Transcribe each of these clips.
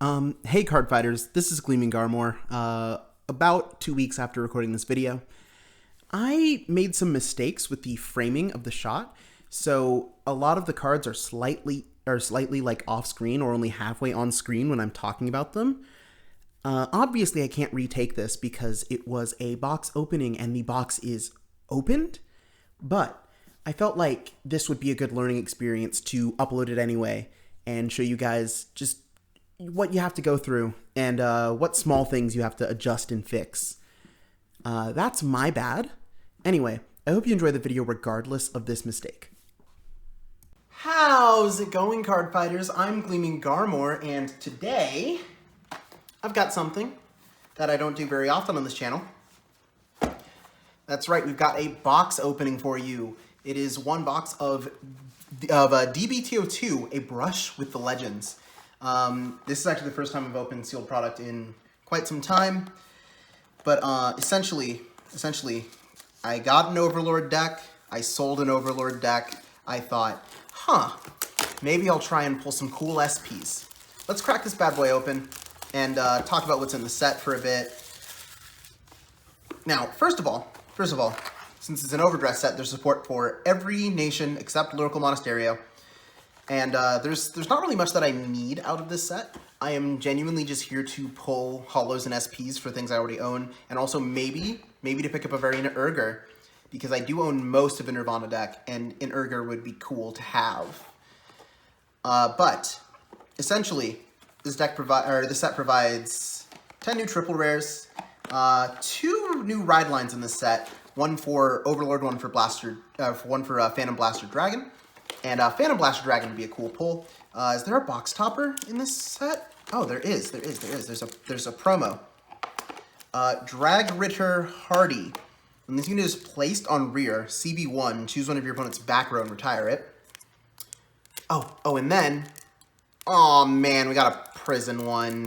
Hey card fighters, this is Gleaming Garmore. About 2 weeks after recording this video, I made some mistakes with the framing of the shot. So a lot of the cards are slightly like off screen or only halfway on screen when I'm talking about them. Obviously, I can't retake this because it was a box opening and the box is opened, but I felt like this would be a good learning experience to upload it anyway and show you guys just what you have to go through and what small things you have to adjust and fix. That's my bad. Anyway, I hope you enjoy the video regardless of this mistake. How's it going, card fighters? I'm Gleaming Garmore, and today I've got something that I don't do very often on this channel. That's right, we've got a box opening for you. It is one box of D-BT02, a brush with the legends. This is actually the first time I've opened sealed product in quite some time, but essentially, I got an Overlord deck, I sold an Overlord deck, I thought, maybe I'll try and pull some cool SPs. Let's crack this bad boy open and talk about what's in the set for a bit. Now, first of all, since it's an overdress set, there's support for every nation except Lyrical Monasterio. And there's not really much that I need out of this set. I am genuinely just here to pull holos and SPs for things I already own, and also maybe to pick up a variant of Urger, because I do own most of a Nirvana deck, and an Urger would be cool to have. But essentially, this set provides 10 new triple rares, 2 new ride lines in this set. One for Overlord, one for Phantom Blaster Dragon. And Phantom Blaster Dragon would be a cool pull. Is there a box topper in this set? Oh, there is. There's a promo. Drag Ritter Hardy. When this unit is placed on rear, CB1, choose one of your opponent's back row and retire it. Oh, and then, oh man, we got a prison one.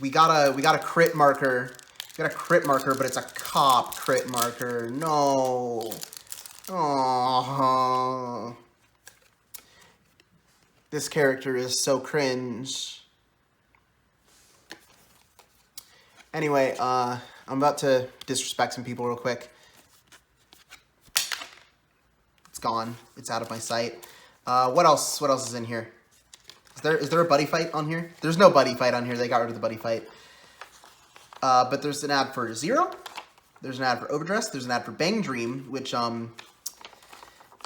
We got a crit marker. We got a crit marker, but it's a cop crit marker. No. Oh. This character is so cringe. Anyway, I'm about to disrespect some people real quick. It's gone. It's out of my sight. What else is in here? Is there a buddy fight on here? There's no buddy fight on here. They got rid of the buddy fight. But there's an ad for Zero. There's an ad for Overdress. There's an ad for Bang Dream, which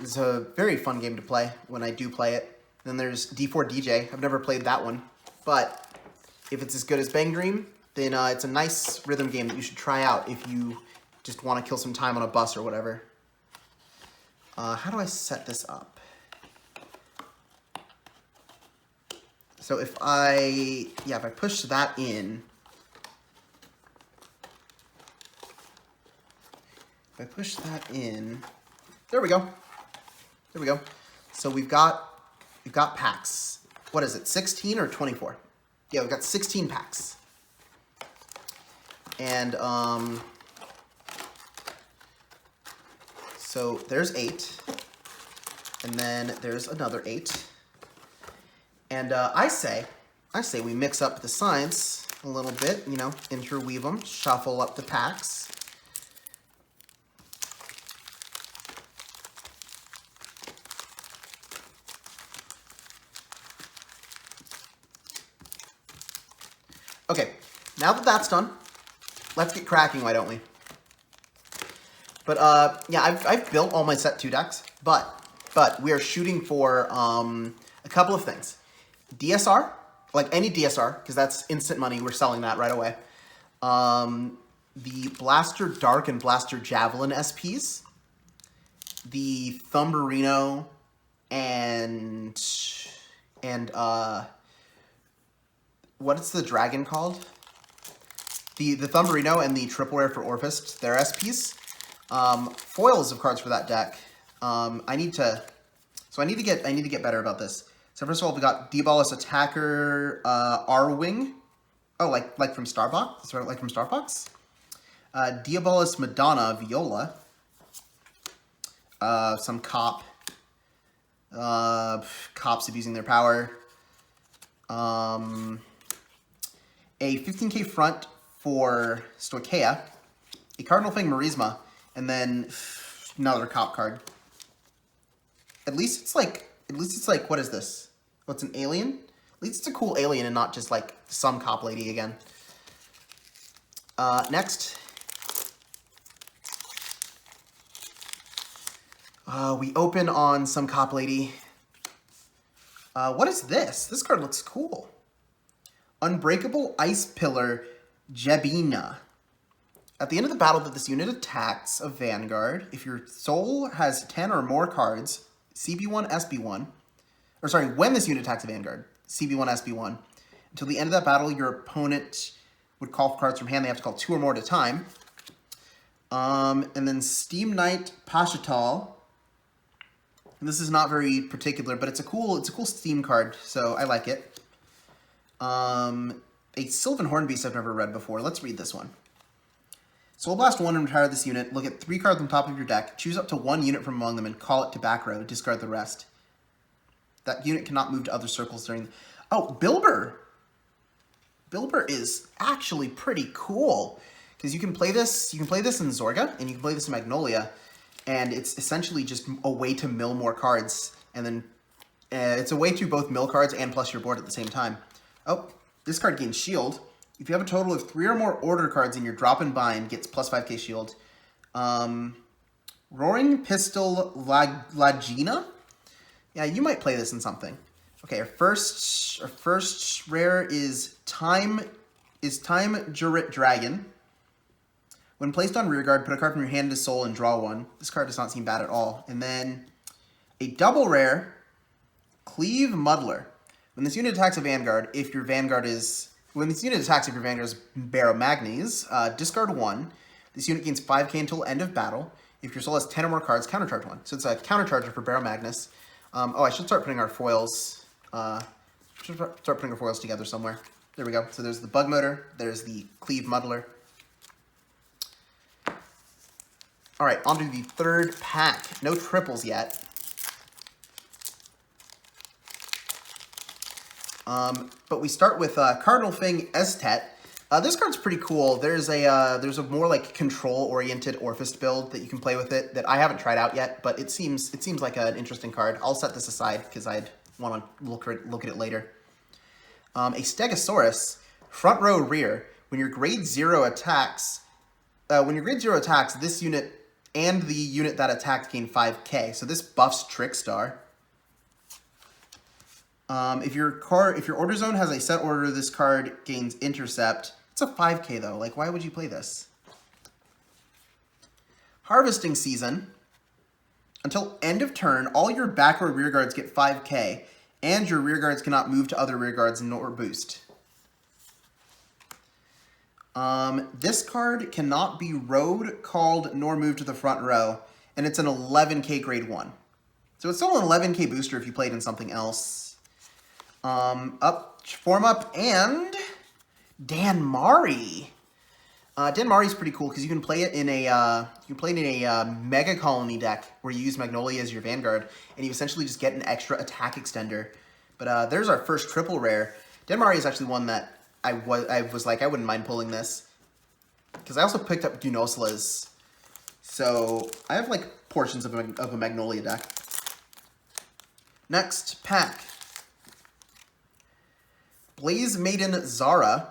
is a very fun game to play when I do play it. Then there's D4DJ. I've never played that one, but if it's as good as Bang Dream, then it's a nice rhythm game that you should try out if you just want to kill some time on a bus or whatever. How do I set this up? So if I push that in, there we go. So we've got packs. What is it, 16 or 24? Yeah, we've got 16 packs. And so there's 8, and then there's another 8. And I say we mix up the science a little bit, interweave them, shuffle up the packs. Okay, now that that's done, let's get cracking, why don't we? But yeah, I've built all my set 2 decks, but we are shooting for a couple of things. DSR, like any DSR, because that's instant money, we're selling that right away. The Blaster Dark and Blaster Javelin SPs, the Thumberino, and what's the dragon called? The Thumberino and the Triple Rare for Orphist, their SPs. Foils of cards for that deck. I need to get better about this. So first of all, we got Diabolus Attacker, R-Wing. Oh, like from Starbucks? Sort of like from Starbucks. Diabolus Madonna Viola. Some cop. Cops abusing their power. A 15k front for Stoicheia. A Cardinal Fang Merisma. And then another cop card. At least it's like, what is this? What's an alien? At least it's a cool alien and not just like some cop lady again. Next. We open on some cop lady. What is this? This card looks cool. Unbreakable Ice Pillar Jebina. At the end of the battle that this unit attacks a Vanguard, if your soul has 10 or more cards, CB1, SB1, or sorry, when this unit attacks a Vanguard, CB1, SB1, until the end of that battle, your opponent would call for cards from hand. They have to call 2 or more at a time. And then Steam Knight Pashatal. And this is not very particular, but it's a cool Steam card, so I like it. A Sylvan Hornbeast I've never read before. Let's read this one. Soul Blast 1 and retire this unit. Look at 3 cards on top of your deck. Choose up to 1 unit from among them and call it to back row. Discard the rest. That unit cannot move to other circles during... Oh, Bilber! Bilber is actually pretty cool. Because you can play this in Zorga, and you can play this in Magnolia, and it's essentially just a way to mill more cards, and then it's a way to both mill cards and plus your board at the same time. Oh, this card gains shield. If you have a total of 3 or more order cards in your drop and bind, gets plus 5k shield. Roaring Pistol Lagina? Yeah, you might play this in something. Okay, our first rare is Time Jurit Dragon. When placed on rearguard, put a card from your hand to soul and draw 1. This card does not seem bad at all. And then a double rare, Cleave Muddler. When this unit attacks a Vanguard, if your Vanguard is Barrow Magnes, discard 1. This unit gains 5k until end of battle. If your soul has 10 or more cards, countercharge 1. So it's a countercharger for Barrow Magnus. I should start putting our foils. Start putting our foils together somewhere. There we go. So there's the Bug Motor. There's the Cleave Muddler. All right, on to the third pack. No triples yet. But we start with Cardinal Fang Estet. This card's pretty cool. There's a more like control-oriented Orphist build that you can play with it that I haven't tried out yet, but it seems like an interesting card. I'll set this aside because I'd want to look at it later. A Stegosaurus, front row rear. When your grade 0 attacks, this unit and the unit that attacked gain 5k. So this buffs Trickstar. If your order zone has a set order, this card gains intercept. It's a 5k though. Like, why would you play this? Harvesting Season. Until end of turn, all your back row rear guards get 5k, and your rear guards cannot move to other rear guards nor boost. This card cannot be rowed, called, nor moved to the front row, and it's an 11k grade 1. So it's still an 11k booster if you played in something else. Form up, and Dan Mari. Dan Mari's pretty cool because you can play it in a Mega Colony deck where you use Magnolia as your Vanguard, and you essentially just get an extra attack extender. But there's our first triple rare. Dan Mari is actually one that I was like, I wouldn't mind pulling this. Because I also picked up Gunoslas. So I have like portions of a Magnolia deck. Next pack. Blaze Maiden Zara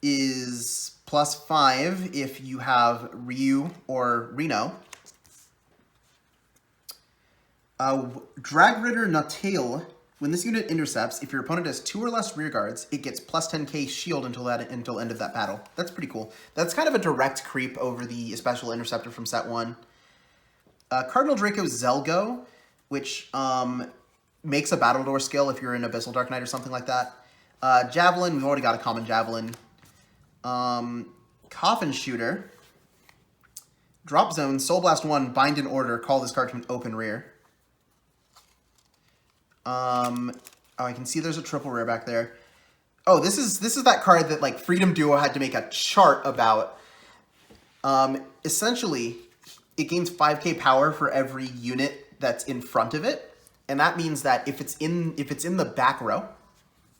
is +5 if you have Ryu or Reno. Drag Ritter Natil. When this unit intercepts, if your opponent has 2 or less rear guards, it gets +10k shield until end of that battle. That's pretty cool. That's kind of a direct creep over the Special Interceptor from set 1. Cardinal Draco Zelgo, which makes a Battledore skill if you're in Abyssal Dark Knight or something like that. Javelin, we've already got a common Javelin. Coffin Shooter. Drop Zone, Soul Blast 1, bind in order, call this card to an open rear. I can see there's a triple rare back there. Oh, this is that card that like Freedom Duo had to make a chart about. Essentially, it gains 5k power for every unit that's in front of it. And that means that if it's in the back row,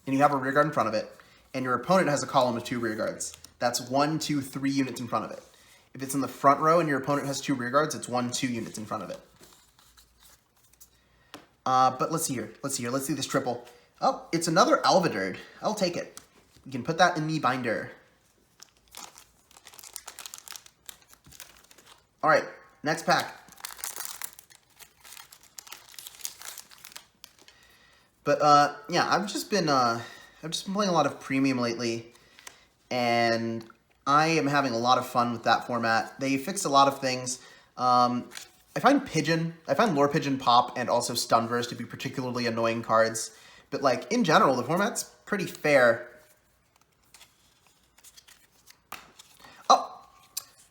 and you have a rear guard in front of it, and your opponent has a column of 2 rear guards, that's 1, 2, 3 units in front of it. If it's in the front row and your opponent has 2 rear guards, it's 1, 2 units in front of it. But let's see here. Let's do this triple. Oh, it's another Alviderd. I'll take it. You can put that in the binder. All right, next pack. But yeah, I've just been playing a lot of premium lately, and I am having a lot of fun with that format. They fixed a lot of things. I find Lore Pigeon Pop and also Stunverse to be particularly annoying cards. But like in general, the format's pretty fair.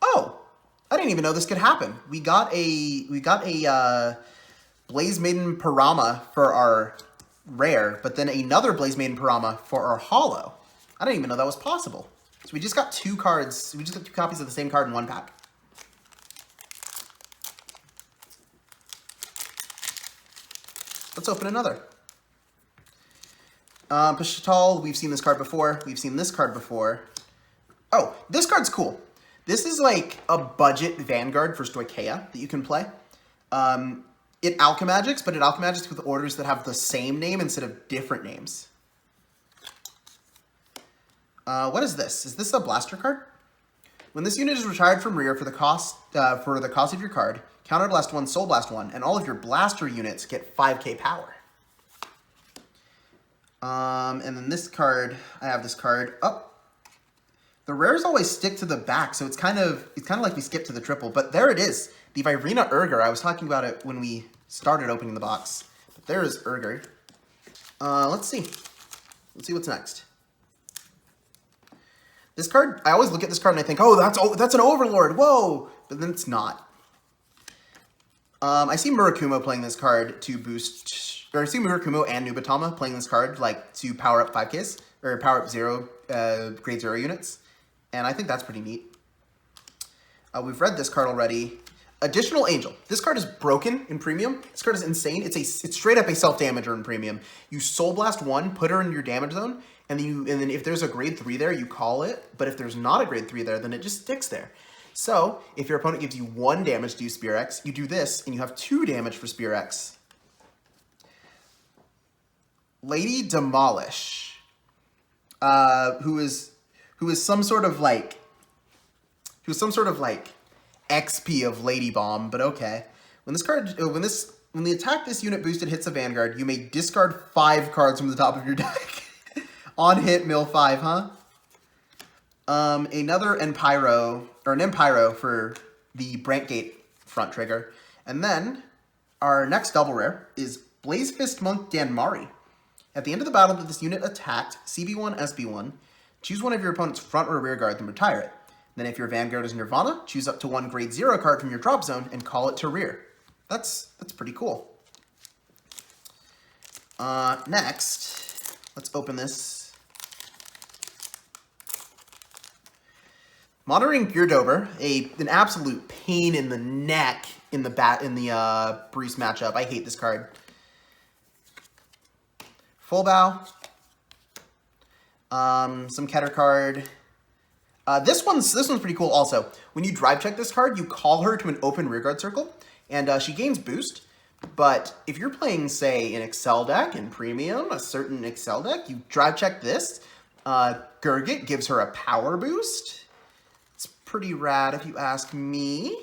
Oh! I didn't even know this could happen. We got a Blaze Maiden Parama for our rare, but then another Blaze Maiden Parama for our holo. I didn't even know that was possible. So we just got 2 cards. We just got 2 copies of the same card in 1 pack. Let's open another. Pashatal, we've seen this card before. We've seen this card before. Oh, this card's cool. This is like a budget Vanguard for Stoicheia that you can play. It Alchemagics, but it Alchemagics with orders that have the same name instead of different names. What is this? Is this a blaster card? When this unit is retired from rear for the cost of your card, Counterblast 1, Soul Blast 1, and all of your blaster units get 5k power. And then this card, I have this card. Oh, the rares always stick to the back, so it's kind of like we skipped to the triple. But there it is, the Virina Urger. I was talking about it when we started opening the box. But there is Urger. Let's see. Let's see what's next. This card, I always look at this card and I think, oh, that's an Overlord. Whoa, but then it's not. I see Murakumo playing this card to boost, or I see Murakumo and Nubatama playing this card like to power up 5Ks, or power up grade 0 units, and I think that's pretty neat. We've read this card already. Additional Angel. This card is broken in Premium. This card is insane. It's straight up a self-damager in Premium. You Soul Blast 1, put her in your damage zone, and then if there's a grade 3 there, you call it, but if there's not a grade 3 there, then it just sticks there. So, if your opponent gives you 1 damage to use Spear X, you do this, and you have 2 damage for Spear X. Lady Demolish, who is some sort of like XP of Lady Bomb, but okay. When the attack this unit boosted hits a Vanguard, you may discard 5 cards from the top of your deck. On hit, mill 5, huh? Another Empyro, or an Empyro for the Brantgate front trigger. And then, our next double rare is Blaze Fist Monk Danmari. At the end of the battle that this unit attacked, CB1, SB1, choose one of your opponent's front or rear guard and retire it. Then if your Vanguard is Nirvana, choose up to 1 grade 0 card from your drop zone and call it to rear. That's pretty cool. Next, let's open this. Monitoring Geardover, an absolute pain in the neck in the Breeze matchup. I hate this card. Full Bow. Some Keter card. This one's pretty cool also. When you drive check this card, you call her to an open rearguard circle, and she gains boost. But if you're playing, say, an Excel deck in Premium, a certain Excel deck, you drive check this. Gurgit gives her a power boost. It's pretty rad if you ask me.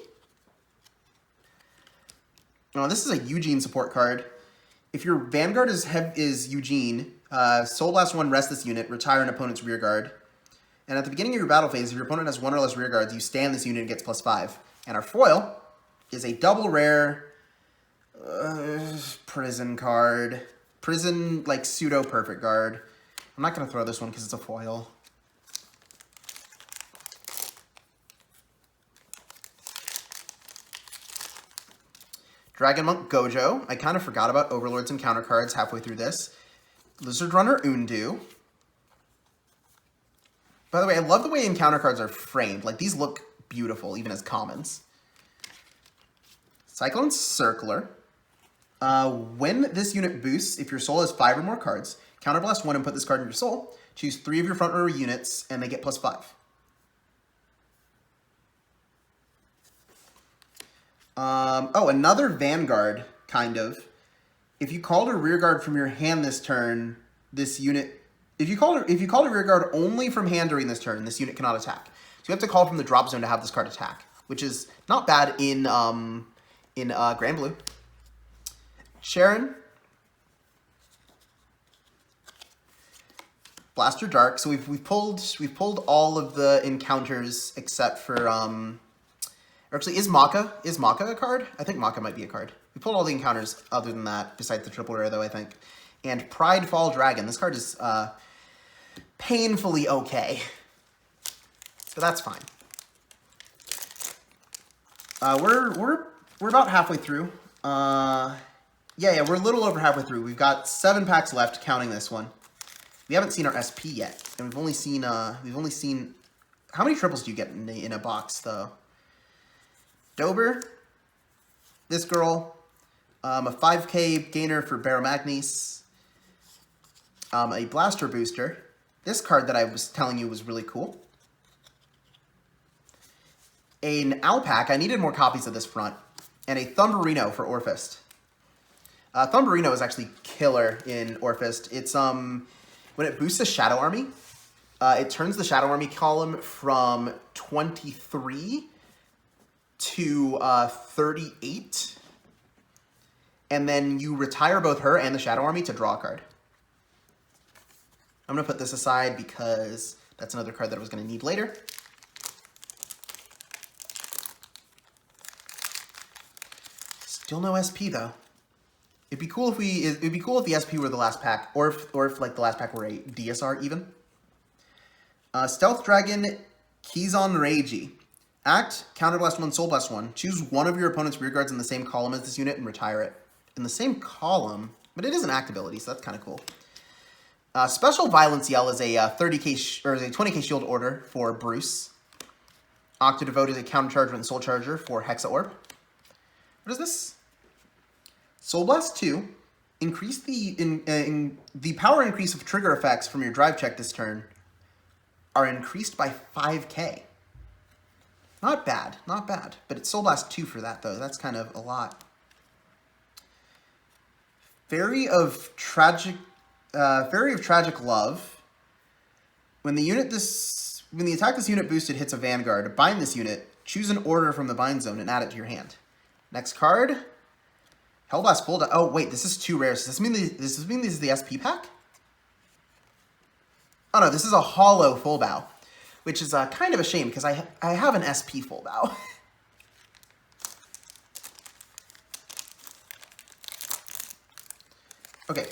Oh, this is a Eugene support card. If your Vanguard is Eugene, Soul Blast 1, rest this unit, retire an opponent's rear guard. And at the beginning of your battle phase, if your opponent has 1 or less rear guards, you stand this unit and gets +5. And our foil is a double rare prison card. Prison, like, pseudo perfect guard. I'm not going to throw this one because it's a foil. Dragon Monk Gojo. I kind of forgot about Overlords and counter cards halfway through this. Lizard Runner Undu. By the way, I love the way encounter cards are framed. Like, these look beautiful, even as commons. Cyclone Circler. When this unit boosts, if your soul has 5 or more cards, counterblast 1 and put this card in your soul. Choose 3 of your front row units, and they get +5. Oh, another Vanguard, kind of. If you called a rear guard from your hand this turn, this unit... If you called a rear guard only from hand during this turn, this unit cannot attack. So you have to call from the drop zone to have this card attack, which is not bad in Grand Blue. Sharon. Blaster Dark. So we've pulled all of the encounters except for actually, is Maka a card? I think Maka might be a card. We pulled all the encounters other than that, besides the triple rare though, I think. And Pridefall Dragon. This card is painfully okay, but that's fine. We're about halfway through. Yeah, we're a little over halfway through. We've got 7 packs left, counting this one. We haven't seen our SP yet, and we've only seen how many triples do you get in a box though? Dober, this girl, a 5k gainer for Baromagnes, a blaster booster. This card that I was telling you was really cool. An Alpac, I needed more copies of this front, and a Thumberino for Orfist. Thumberino is actually killer in Orfist. It's when it boosts a Shadow Army, it turns the Shadow Army column from 23 to 38, and then you retire both her and the Shadow Army to draw a card. I'm going to put this aside because that's another card that I was going to need later. Still no SP though. It'd be cool if the SP were the last pack, or if like the last pack were a DSR even. Stealth Dragon, Kizon Reiji. Act, Counterblast 1, Soul Blast 1. Choose one of your opponent's rear guards in the same column as this unit and retire it. In the same column, but it is an act ability, so that's kind of cool. Special Violence Yell is a 30k or is a 20k shield order for Bruce. Octa Devote is a counter charger and soul charger for Hexa Orb. What is this? Soul Blast 2. Increase the power increase of trigger effects from your drive check this turn are increased by 5k. Not bad, not bad. But it's Soul Blast 2 for that though. That's kind of a lot. Fairy of Tragic Love. When the attack this unit boosted hits a Vanguard, bind this unit, choose an order from the bind zone and add it to your hand. Next card, Hellblast Full. Oh wait, this is 2 rares. Does this mean this is the SP pack? Oh no, this is a hollow Full Bow, which is kind of a shame because I have an SP Full Bow. Okay,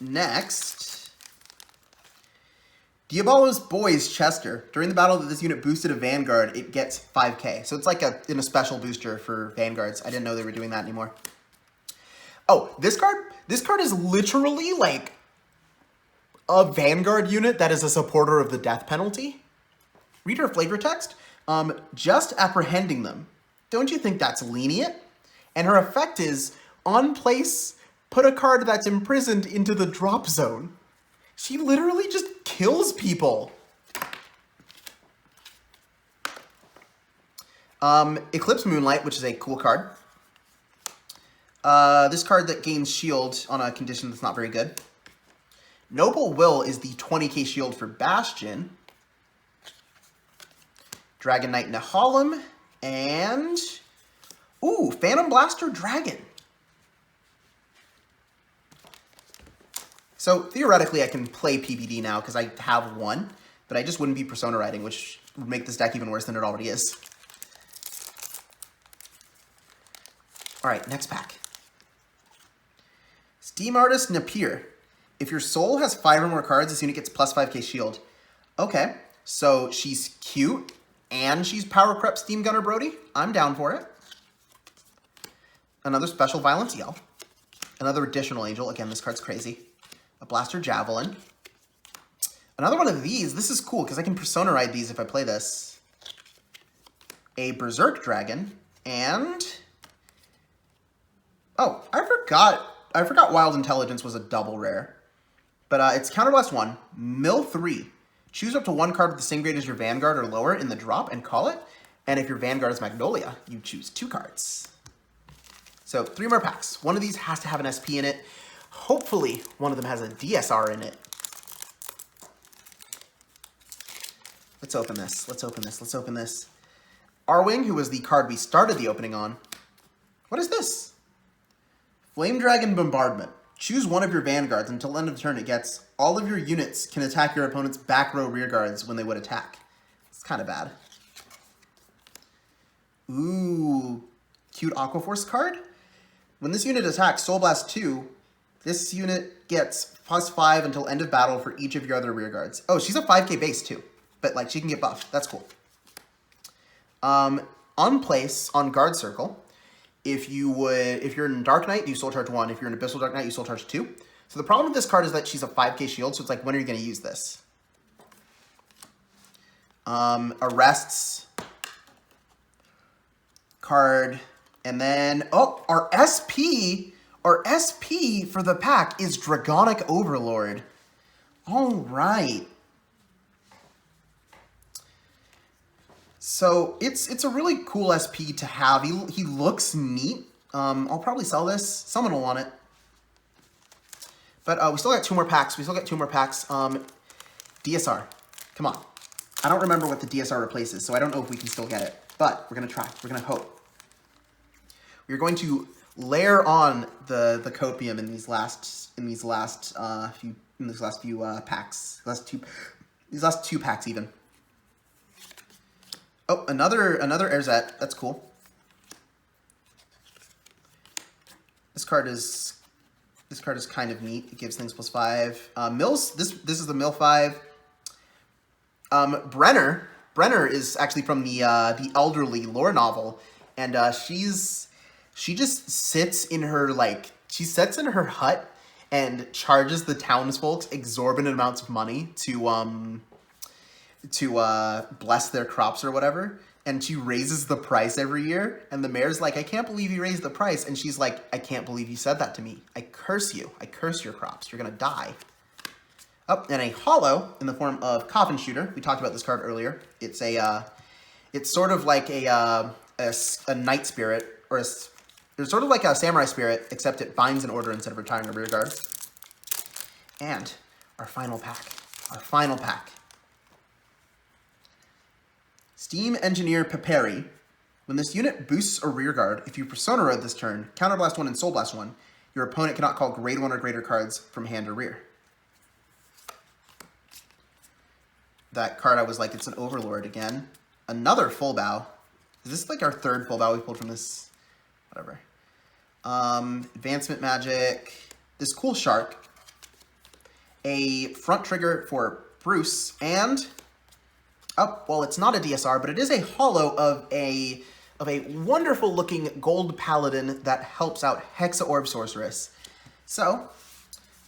next, Diabolo's Boys Chester. During the battle that this unit boosted a Vanguard, it gets 5k. So it's like in a special booster for Vanguards. I didn't know they were doing that anymore. Oh, this card is literally like a Vanguard unit that is a supporter of the death penalty. Read her flavor text. Just apprehending them. Don't you think that's lenient? And her effect is, on place, put a card that's imprisoned into the drop zone. She literally just kills people. Eclipse Moonlight, which is a cool card. This card that gains shield on a condition that's not very good. Noble Will is the 20k shield for Bastion. Dragon Knight Nehalem. And... ooh, Phantom Blaster Dragon. So, theoretically, I can play PBD now because I have one, but I just wouldn't be Persona Riding, which would make this deck even worse than it already is. Alright, next pack. Steam Artist Napier. If your soul has 5 or more cards, this unit gets plus 5k shield. Okay, so she's cute, and she's Power Prep Steam Gunner Brody. I'm down for it. Another Special Violence Yell. Another Additional Angel. Again, this card's crazy. A Blaster Javelin. Another one of these. This is cool because I can Persona Ride these if I play this. A Berserk Dragon. And Oh, I forgot Wild Intelligence was a double rare. But it's Counterblast 1, Mill 3. Choose up to one card with the same grade as your Vanguard or lower in the drop and call it. And if your Vanguard is Magnolia, you choose 2 cards. So 3 more packs. One of these has to have an SP in it. Hopefully, one of them has a DSR in it. Let's open this. Let's open this. Let's open this. Arwing, who was the card we started the opening on. What is this? Flame Dragon Bombardment. Choose one of your Vanguards. Until the end of the turn, it gets all of your units can attack your opponent's back row rear guards when they would attack. It's kind of bad. Ooh, cute Aquaforce card. When this unit attacks Soul Blast 2, this unit gets +5 until end of battle for each of your other rear guards. Oh, she's a 5k base too, but like she can get buffed. That's cool. On place, on guard circle, if you're in Dark Knight, you Soul Charge 1. If you're in Abyssal Dark Knight, you Soul Charge 2. So the problem with this card is that she's a 5k shield, so it's like, when are you going to use this? Arrests card, and then, oh, our SP for the pack is Dragonic Overlord. All right. So it's a really cool SP to have. He looks neat. I'll probably sell this. Someone will want it. But we still got 2 more packs. DSR. Come on. I don't remember what the DSR replaces, so I don't know if we can still get it. But we're gonna try. We're gonna hope. We're going to layer on the copium in these last few packs. These last two packs even. Oh, another Erzet. That's cool. This card is kind of neat. It gives things +5. Mills. This is the Mill 5. Brenner is actually from the Elderly lore novel, and she just sits in her hut and charges the townsfolk exorbitant amounts of money to bless their crops or whatever, and she raises the price every year, and the mayor's like, I can't believe you raised the price, and she's like, I can't believe you said that to me. I curse you. I curse your crops. You're gonna die. Oh, and a holo in the form of Coffin Shooter. We talked about this card earlier. It's it's sort of like a Knight Spirit, or it's sort of like a Samurai Spirit, except it binds an order instead of retiring a rear guard. And our final pack. Steam Engineer Peperi. When this unit boosts a rear guard, if you Persona Road this turn, Counterblast 1 and Soul Blast 1, your opponent cannot call grade 1 or greater cards from hand or rear. That card, I was like, it's an Overlord again. Another full bow. Is this like our 3rd full bow we pulled from this? Whatever. Advancement Magic. This cool shark. A front trigger for Bruce, and oh, well, it's not a DSR, but it is a holo of a wonderful looking gold paladin that helps out Hexa Orb Sorceress. So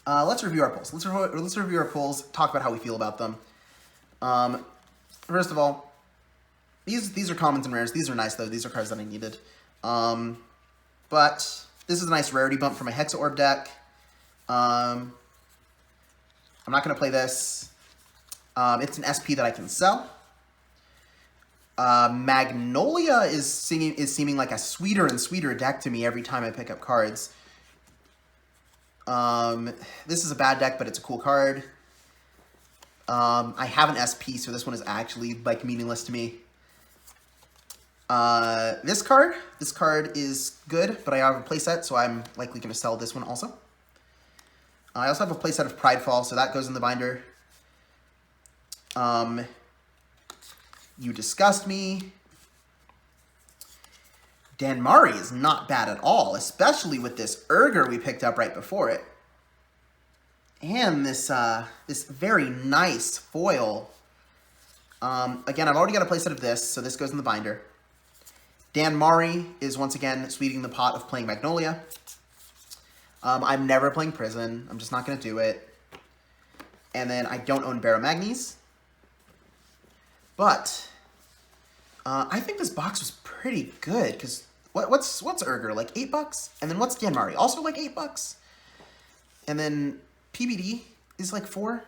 let's review our pulls. Let's review our pulls. Talk about how we feel about them. First of all, these are commons and rares. These are nice though. These are cards that I needed. But this is a nice rarity bump for my Hexa Orb deck. I'm not going to play this. It's an SP that I can sell. Magnolia is seeming like a sweeter and sweeter deck to me every time I pick up cards. This is a bad deck, but it's a cool card. I have an SP, so this one is actually like meaningless to me. This card is good, but I have a playset, so I'm likely going to sell this one also. I also have a playset of Pridefall, so that goes in the binder. You Disgust Me. Danmari is not bad at all, especially with this Urger we picked up right before it. And this very nice foil. Again, I've already got a playset of this, so this goes in the binder. Danmari is once again sweetening the pot of playing Magnolia. I'm never playing Prison. I'm just not going to do it. And then I don't own Baramagnes. But I think this box was pretty good because What's Urger? Like $8? And then what's Genmari? Also like $8? And then PBD is like $4.